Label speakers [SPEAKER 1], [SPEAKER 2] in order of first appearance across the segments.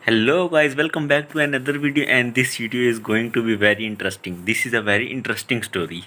[SPEAKER 1] Hello guys, welcome back to another video, and this video is going to be very interesting. This is a very interesting story.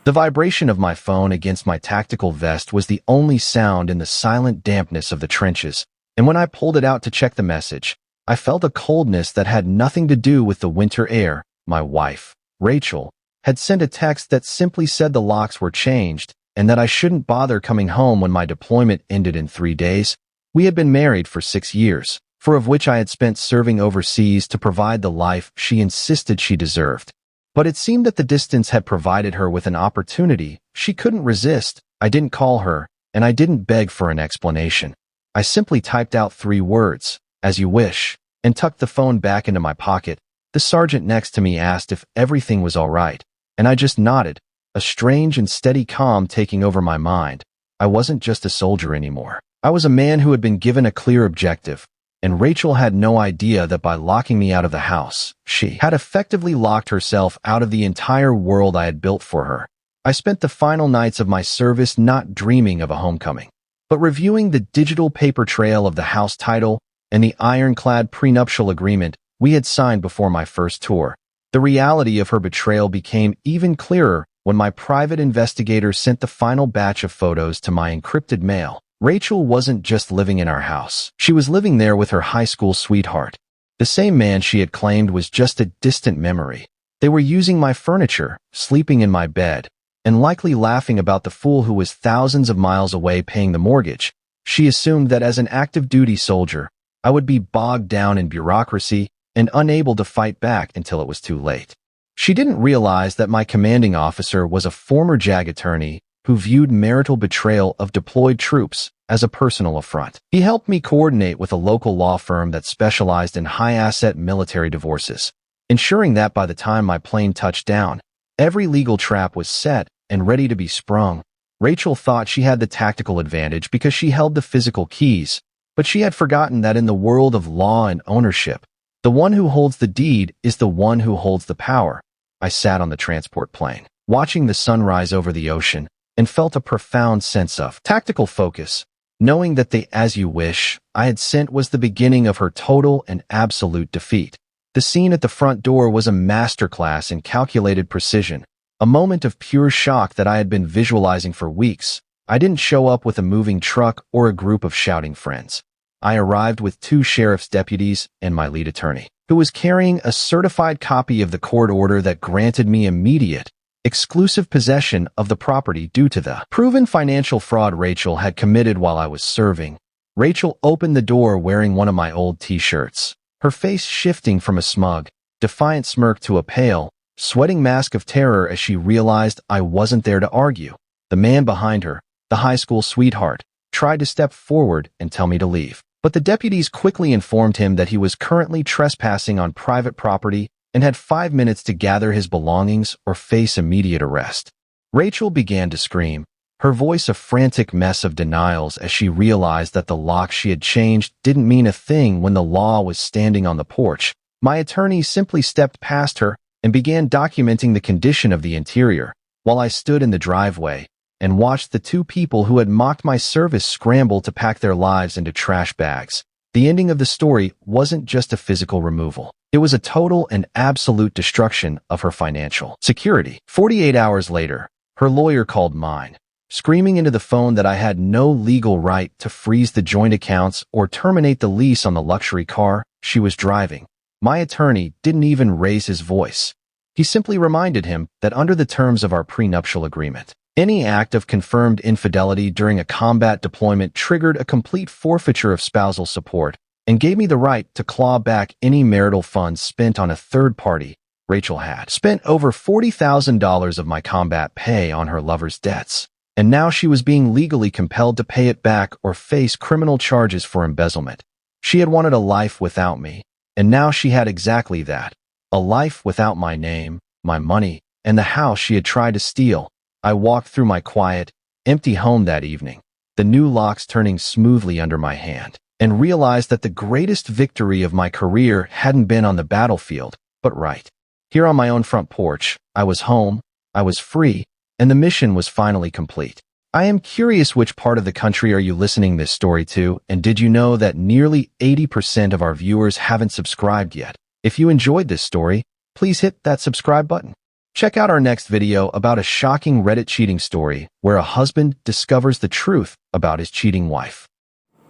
[SPEAKER 2] The vibration of my phone against my tactical vest was the only sound in the silent dampness of the trenches, and when I pulled it out to check the message, I felt a coldness that had nothing to do with the winter air. My wife, Rachel, had sent a text that simply said the locks were changed and that I shouldn't bother coming home when my deployment ended in 3 days. We had been married for 6 years, 4 of which I had spent serving overseas to provide the life she insisted she deserved. But it seemed that the distance had provided her with an opportunity she couldn't resist. I didn't call her, and I didn't beg for an explanation. I simply typed out 3 words, "As you wish," and tucked the phone back into my pocket. The sergeant next to me asked if everything was all right, and I just nodded, a strange and steady calm taking over my mind. I wasn't just a soldier anymore. I was a man who had been given a clear objective, and Rachel had no idea that by locking me out of the house, she had effectively locked herself out of the entire world I had built for her. I spent the final nights of my service not dreaming of a homecoming, but reviewing the digital paper trail of the house title and the ironclad prenuptial agreement we had signed before my first tour. The reality of her betrayal became even clearer when my private investigator sent the final batch of photos to my encrypted mail. Rachel wasn't just living in our house. She was living there with her high school sweetheart. The same man she had claimed was just a distant memory. They were using my furniture, sleeping in my bed, and likely laughing about the fool who was thousands of miles away paying the mortgage. She assumed that as an active duty soldier, I would be bogged down in bureaucracy and unable to fight back until it was too late. She didn't realize that my commanding officer was a former JAG attorney who viewed marital betrayal of deployed troops as a personal affront. He helped me coordinate with a local law firm that specialized in high-asset military divorces, ensuring that by the time my plane touched down, every legal trap was set and ready to be sprung. Rachel thought she had the tactical advantage because she held the physical keys, but she had forgotten that in the world of law and ownership, the one who holds the deed is the one who holds the power. I sat on the transport plane, watching the sunrise over the ocean, and felt a profound sense of tactical focus, knowing that the "as you wish" I had sent was the beginning of her total and absolute defeat. The scene at the front door was a masterclass in calculated precision, a moment of pure shock that I had been visualizing for weeks. I didn't show up with a moving truck or a group of shouting friends. I arrived with 2 sheriff's deputies and my lead attorney, who was carrying a certified copy of the court order that granted me immediate, exclusive possession of the property due to the proven financial fraud Rachel had committed while I was serving. Rachel opened the door wearing one of my old t-shirts, her face shifting from a smug, defiant smirk to a pale, sweating mask of terror as she realized I wasn't there to argue. The man behind her, the high school sweetheart, tried to step forward and tell me to leave, but the deputies quickly informed him that he was currently trespassing on private property and had 5 minutes to gather his belongings or face immediate arrest. Rachel began to scream, her voice a frantic mess of denials as she realized that the lock she had changed didn't mean a thing when the law was standing on the porch. My attorney simply stepped past her and began documenting the condition of the interior, while I stood in the driveway and watched the 2 people who had mocked my service scramble to pack their lives into trash bags. The ending of the story wasn't just a physical removal. It was a total and absolute destruction of her financial security. 48 hours later, her lawyer called mine, screaming into the phone that I had no legal right to freeze the joint accounts or terminate the lease on the luxury car she was driving. My attorney didn't even raise his voice. He simply reminded him that under the terms of our prenuptial agreement, any act of confirmed infidelity during a combat deployment triggered a complete forfeiture of spousal support and gave me the right to claw back any marital funds spent on a third party. Rachel had spent over $40,000 of my combat pay on her lover's debts, and now she was being legally compelled to pay it back or face criminal charges for embezzlement. She had wanted a life without me, and now she had exactly that, a life without my name, my money, and the house she had tried to steal. I walked through my quiet, empty home that evening, the new locks turning smoothly under my hand, and realized that the greatest victory of my career hadn't been on the battlefield, but right here on my own front porch. I was home, I was free, and the mission was finally complete. I am curious which part of the country are you listening this story to, and did you know that nearly 80% of our viewers haven't subscribed yet? If you enjoyed this story, please hit that subscribe button. Check out our next video about a shocking Reddit cheating story where a husband discovers the truth about his cheating wife.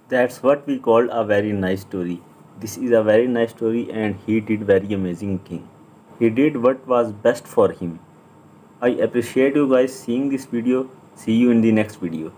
[SPEAKER 1] That's what we call a very nice story. This is a very nice story and he did very amazing thing. He did what was best for him. I appreciate you guys seeing this video. See you in the next video.